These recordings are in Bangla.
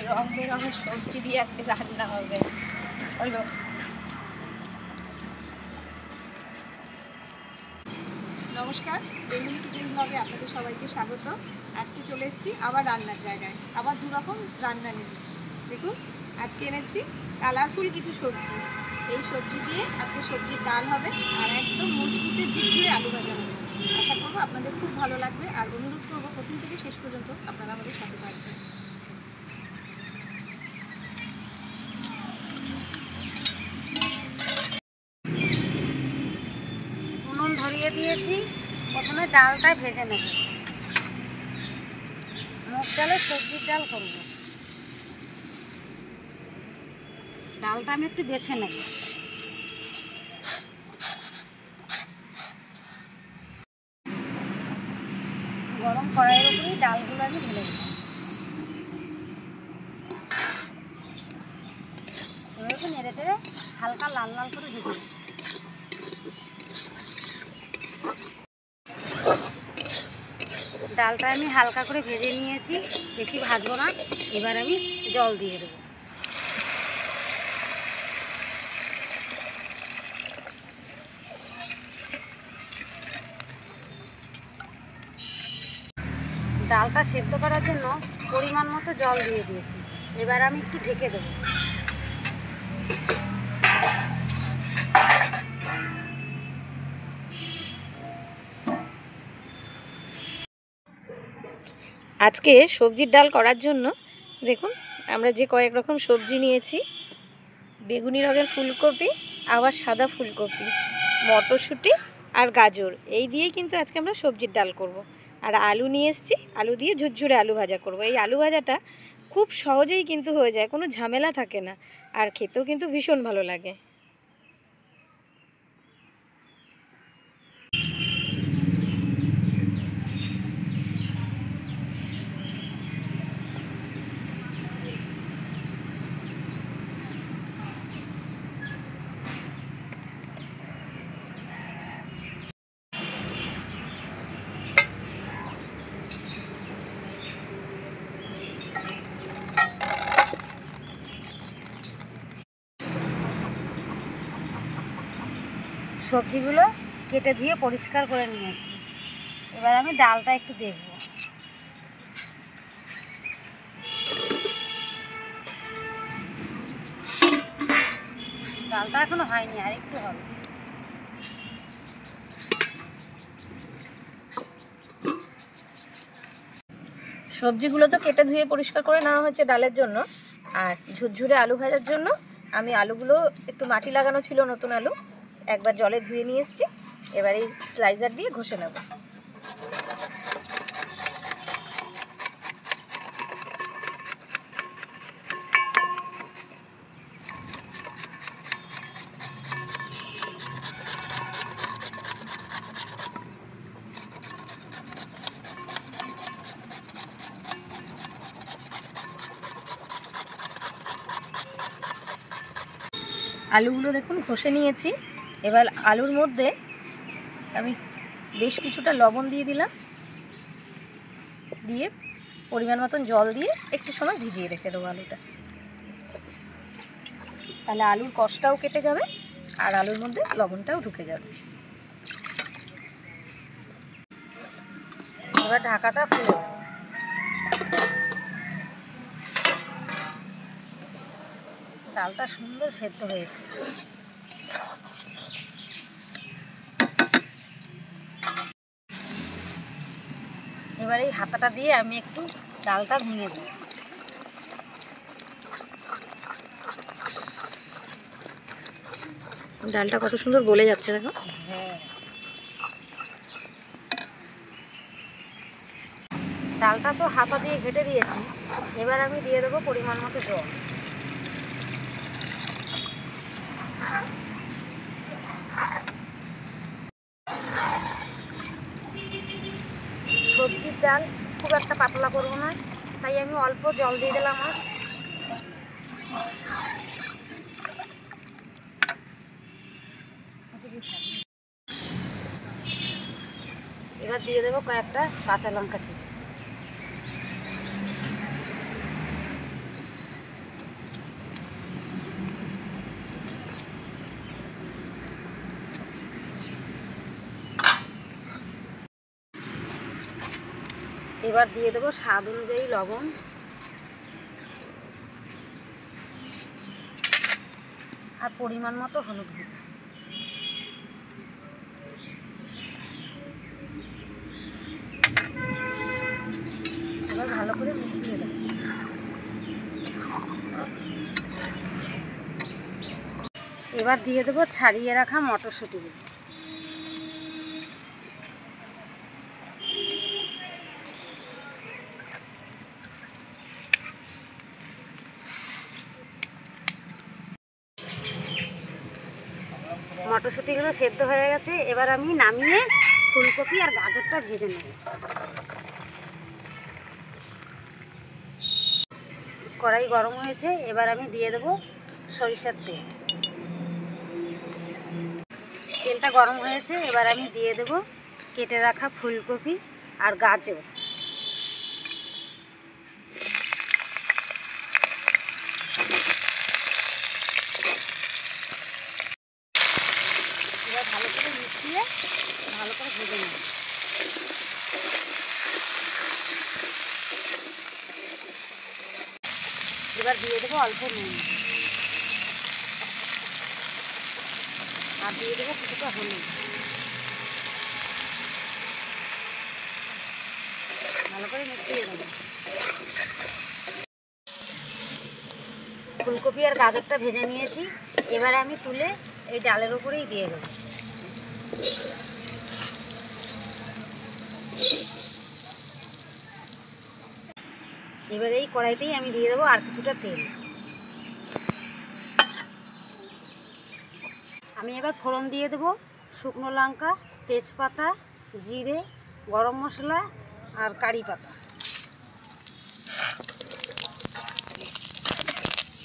রং বেরঙের সবজি দিয়ে আজকে রান্না হবে। বলো। নমস্কার, বেঙ্গলি কিচেন ব্লগে আপনাদের সবাইকে স্বাগত। আজকে চলে এসেছি আবার রান্নার জায়গায়, আবার দু রকম রান্না নিয়ে। দেখুন, আজকে এনেছি কালারফুল কিছু সবজি। এই সবজি দিয়ে আজকে সবজির ডাল হবে আর একদম মুচমুচে ঝুরঝুরে আলু ভাজা হবে। আশা করবো আপনাদের খুব ভালো লাগবে, আর অনুরোধ করবো প্রথম থেকে শেষ পর্যন্ত আপনারা আমাদের সাথে থাকবেন। উনুন ধরিয়ে দিয়েছি। প্রথমে ডালটা ভেজে নেব। মুগ ডালে সবজির ডাল করব। ডালটা আমি একটু বেছে নেব। গরম কড়াইয়ের উপরেই ডালগুলো আমি ঢেলে দেব। এভাবে নেড়ে টেড়ে হালকা লাল লাল করে ভেজে নেব। ডালটা আমি হালকা করে ভেজে নিয়েছি, বেশি ভাজবো না। এবার আমি জল দিয়ে দেবো। ডালটা সেদ্ধ করার জন্য পরিমাণ মতো জল দিয়ে দিয়েছি। এবার আমি একটু ঢেকে দেবো। আজকে সবজির ডাল করার জন্য দেখুন আমরা যে কয়েক রকম সবজি নিয়েছি। বেগুনি রঙের ফুলকপি, আবার সাদা ফুলকপি, মটরশুঁটি আর গাজর, এই দিয়েই কিন্তু আজকে আমরা সবজির ডাল করব। আর আলু নিয়ে এসেছি, আলু দিয়ে ঝুরঝুরে আলু ভাজা করব। এই আলু ভাজাটা খুব সহজেই কিন্তু হয়ে যায়, কোনো ঝামেলা থাকে না, আর খেতেও কিন্তু ভীষণ ভালো লাগে। সবজিগুলো কেটে ধুয়ে পরিষ্কার করে নিয়েছি। এবার আমি ডালটা একটু দেখব। ডালটা এখনো হয়নি, আর একটু হবে। সবজিগুলো তো কেটে ধুয়ে পরিষ্কার করে নেওয়া হয়েছে ডালের জন্য। আর ঝুরঝুরে আলু ভাজার জন্য আমি আলুগুলো একটু মাটি লাগানো ছিল, নতুন আলু, একবার জলে ধুয়ে নিয়ে এসেছি। এবার এই স্লাইসার দিয়ে ঘষে নেব। আলুগুলো দেখুন ঘষে নিয়েছি। এবার আলুর মধ্যে আমি বেশ কিছুটা লবণ দিয়ে দিলাম, দিয়ে পরিমাণ মতন জল দিয়ে একটু সময় ভিজিয়ে রেখে দেবো আলুটা। তাহলে আলুর কষটাও কেটে যাবে আর আলুর মধ্যে লবণটাও ঢুকে যাবে। এবার ঢাকাটা খুলে দেবো। ডালটা সুন্দর সেদ্ধ হয়েছে। এবার এই হাতাটা দিয়ে আমি একটু ডালটা ভেঙে দিই। ডালটা কত সুন্দর গলে যাচ্ছে দেখো। হ্যাঁ, ডালটা তো হাতা দিয়ে ঘেটে দিয়েছি। এবার আমি দিয়ে দেবো পরিমাণ মতো জল। সবজির ডাল খুব একটা পাতলা করবো না, তাই আমি অল্প জল দিয়ে দিলাম। আর এবার দিয়ে দেবো কয়েকটা কাঁচা লঙ্কা চিড়ে। এবার দিয়ে দেবো স্বাদ অনুযায়ী লবণ, আর পরিমাণ মতো হলুদ গুঁড়ো। এবার ভালো করে মিশিয়ে দেবো। এবার দিয়ে দেবো ছাড়িয়ে রাখা মটরশুঁটিগুলো। মটরশুঁটিগুলো সেদ্ধ হয়ে গেছে, এবার আমি নামিয়ে ফুলকপি আর গাজরটা ভেজে নেব। কড়াই গরম হয়েছে, এবার আমি দিয়ে দেবো সরিষার তেল। তেলটা গরম হয়েছে, এবার আমি দিয়ে দেবো কেটে রাখা ফুলকপি আর গাজর। এবার ভালো করে মিশিয়ে ভালো করে ভেজে নেব। এবার দিয়ে দেবো অল্প নুন, আর দিয়ে দেবো কিছুটা হলুদ। ভালো করে মিশিয়ে দেবো। ফুলকপি আর গাজরটা ভেজে নিয়েছি, এবার আমি তুলে এই ডালের উপরেই দিয়ে দেবো। এবার এই কড়াইতেই আমি দিয়ে দেবো আর কিছুটা তেল। আমি এবার ফোড়ন দিয়ে দেবো শুকনো লঙ্কা, তেজপাতা, জিরে, গরম মশলা আর কারি পাতা।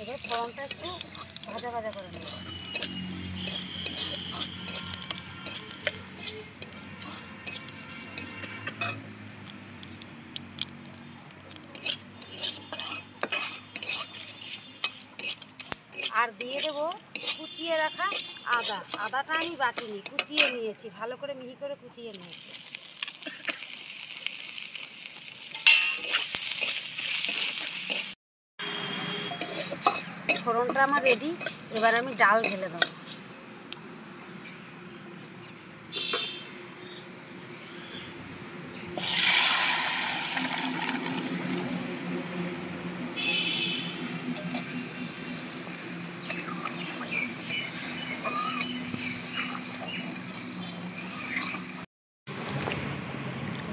এবার ফোড়নটা একটু ভাজা ভাজা করে নেব। আর দিয়ে দেবো কুচিয়ে রাখা আদা। আদাটা আমি বাটিনি, কুচিয়ে নিয়েছি, ভালো করে মিহি করে কুচিয়ে নিয়েছি। ফোড়নটা আমার রেডি, এবার আমি ডাল ঢেলে দেবো।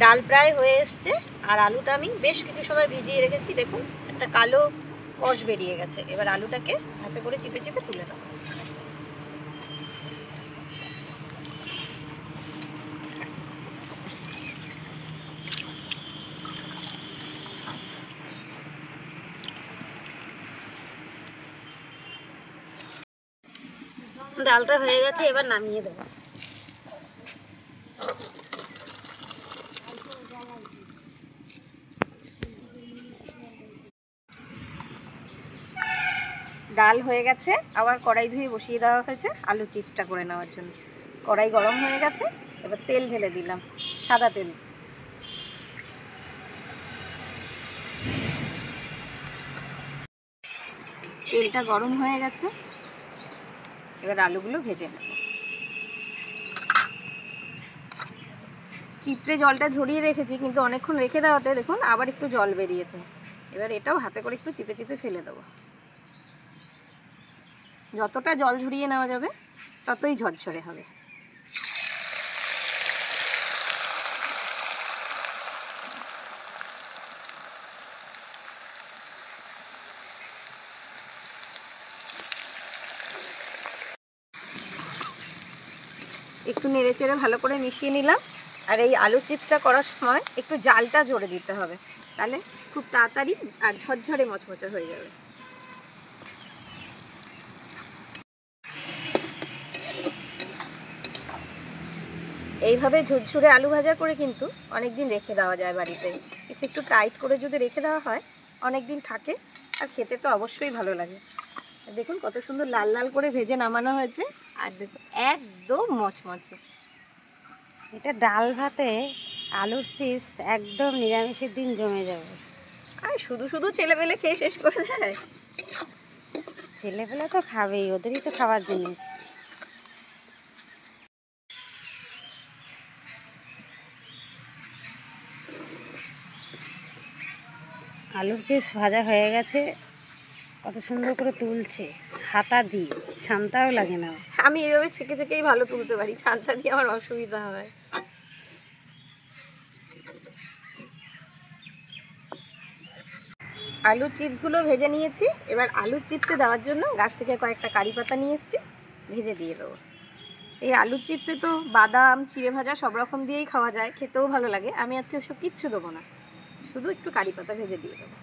ডাল প্রায় হয়ে এসছে, আর আলুটা আমি বেশ কিছু সময় ভিজিয়ে রেখেছি। দেখুন একটা কালো কষ বেরিয়ে গেছে। এবার আলুটাকে হাতে করে চিপে চিপে তুলে নেব। ডালটা হয়ে গেছে, এবার নামিয়ে দেবো। ডাল হয়ে গেছে, আবার কড়াই ধুয়ে বসিয়ে দেওয়া হয়েছে আলু চিপসটা করে নেওয়ার জন্য। কড়াই গরম হয়ে গেছে, এবার তেল ঢেলে দিলাম, সাদা তেল। তেলটা গরম হয়ে গেছে, এবার আলুগুলো ভেজে নেব। চিপড়ে জলটা ঝরিয়ে রেখেছি, কিন্তু অনেকক্ষণ রেখে দেওয়াতে দেখুন আবার একটু জল বেরিয়েছে। এবার এটাও হাতে করে একটু চিপে চিপে ফেলে দেবো। যতটা জল ঝরিয়ে নেওয়া যাবে ততই ঝরঝরে হবে। একটু নেড়ে চেড়ে ভালো করে মিশিয়ে নিলাম। আর এই আলু চিপসটা করার সময় একটু জালটা জোরে দিতে হবে, তাহলে খুব তাড়াতাড়ি আর ঝরঝরে মচমচে হয়ে যাবে। এইভাবে ঝুরঝুরে আলু ভাজা করে কিন্তু অনেক দিন রেখে দেওয়া যায় বাড়িতে। কিছু একটু টাইট করে যদি রেখে দেওয়া হয় অনেক দিন থাকে, আর খেতে তো অবশ্যই ভালো লাগে। দেখুন কত সুন্দর লাল লাল করে ভেজে নামানো হয়েছে, আর দেখুন একদম মচমচে। এটা ডাল ভাতে আলুর চিপস একদম নিরামিষের দিন জমে যাবে। আর শুধু শুধু ছেলেপেলে খেয়ে শেষ করে দেয়। ছেলেপেলে তো খাবেই, ওদেরই তো খাবার জিনিস। আলুর চিপস ভাজা হয়ে গেছে, কত সুন্দর করে তুলছে হাতা দিয়ে, ছানটাও লাগে না। আমি এইভাবে ছেঁকে ছেঁকেই ভালো তুলতে পারি, ছানটা দিয়ে আমার অসুবিধা হয়। আলুর চিপসগুলো ভেজে নিয়েছি। এবার আলুর চিপসে দেওয়ার জন্য গাছ থেকে কয়েকটা কারি পাতা নিয়ে এসেছি, ভেজে দিয়ে দেবো। এই আলুর চিপসে তো বাদাম, চিড়ে ভাজা সব রকম দিয়েই খাওয়া যায়, খেতেও ভালো লাগে। আমি আজকে ওসব কিচ্ছু দেবো না, শুধু একটু কারি পাতা ভেজে দিয়ে দেবো।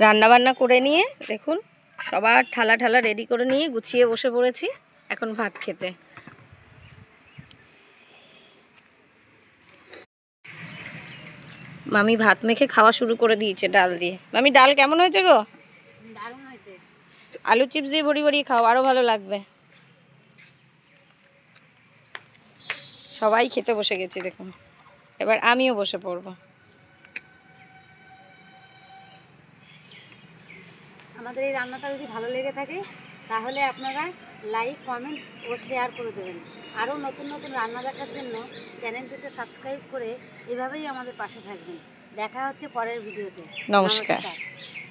রান্নাবান্না করে নিয়ে দেখুন সবার থালা ঠালা রেডি করে নিয়ে গুছিয়ে বসে পড়েছি এখন ভাত খেতে। মামি ভাত মেখে খাওয়া শুরু করে দিয়েছে ডাল দিয়ে। মামি ডাল কেমন হয়েছে গো? দারুণ হয়েছে। আলু চিপস দিয়ে ভরি ভরি খাও, আরও ভালো লাগবে। সবাই খেতে বসে গেছি দেখুন, এবার আমিও বসে পড়বো। আমাদের এই রান্নাটা যদি ভালো লেগে থাকে তাহলে আপনারা লাইক, কমেন্ট ও শেয়ার করে দেবেন। আরও নতুন নতুন রান্না দেখার জন্য চ্যানেলটিতে সাবস্ক্রাইব করে এভাবেই আমাদের পাশে থাকবেন। দেখা হচ্ছে পরের ভিডিওতে। নমস্কার। নমস্কার।